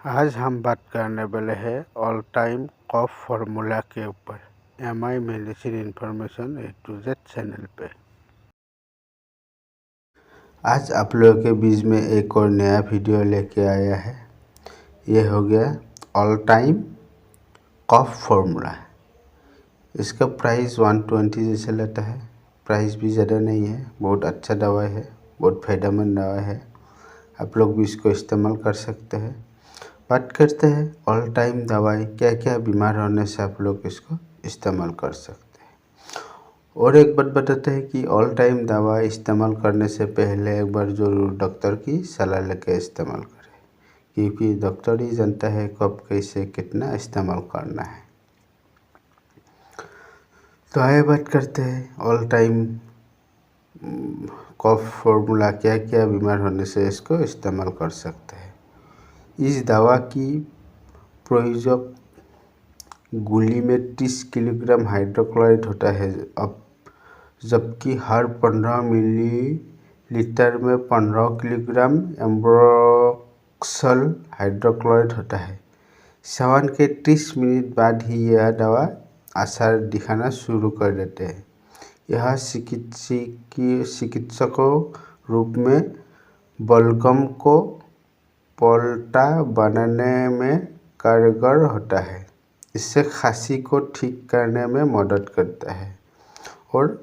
आज हम बात करने वाले हैं ऑल टाइम कॉफ फार्मूला के ऊपर MI medicine information A to Z channel पे। आज आप लोगों के बीच में एक और नया वीडियो लेके आया है। ये हो गया ऑल टाइम कॉफ फार्मूला। इसका प्राइस 120 जैसे लेता है। प्राइस भी ज़्यादा नहीं है, बहुत अच्छा दवा है, बहुत फायदेमंद दवा है। आप लोग भी इसको इस्तेमाल कर सकते हैं। बात करते हैं ऑल टाइम दवाई क्या क्या बीमार होने से आप लोग इसको इस्तेमाल कर सकते हैं। और एक बात बताते हैं कि ऑल टाइम दवा इस्तेमाल करने से पहले एक बार ज़रूर डॉक्टर की सलाह लेकर इस्तेमाल करें, क्योंकि डॉक्टर ही जानता है कब कैसे कितना इस्तेमाल करना है। तो आइए बात करते हैं ऑल टाइम कॉफ फार्मूला क्या क्या बीमार होने से इसको इस्तेमाल कर सकते हैं। इस दवा की प्रयोजक गोली में 30 किलोग्राम हाइड्रोक्लोराइड होता है, अब जबकि हर 15 मिलीलीटर में 15 किलोग्राम एम्ब्रोक्सल हाइड्रोक्लोराइड होता है। सेवन के 30 मिनट बाद ही यह दवा असर दिखाना शुरू कर देते हैं। यह चिकित्सकों रूप में बलगम को पलटा बनाने में कारगर होता है। इससे खांसी को ठीक करने में मदद करता है। और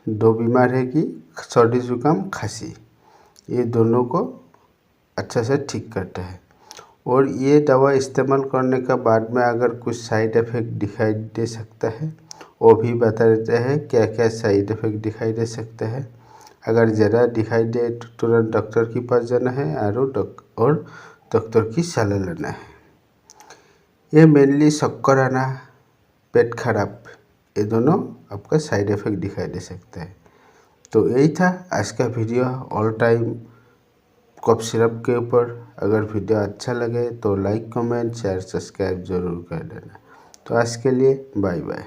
दो बीमार है कि सर्दी जुकाम खांसी, ये दोनों को अच्छा से ठीक करता है। और ये दवा इस्तेमाल करने के बाद में अगर कुछ साइड इफ़ेक्ट दिखाई दे सकता है, वो भी बता देते हैं क्या क्या साइड इफ़ेक्ट दिखाई दे सकते हैं। अगर ज़्यादा दिखाई दे तो तुरंत डॉक्टर के पास जाना है और डॉक्टर की सलाह लेना है। ये मेनली चक्कर आना, पेट खराब, ये दोनों आपका साइड इफ़ेक्ट दिखाई दे सकता है। तो यही था आज का video all time cough syrup के ऊपर। अगर वीडियो अच्छा लगे तो लाइक, कमेंट, शेयर, सब्सक्राइब ज़रूर कर देना। तो आज के लिए बाय बाय।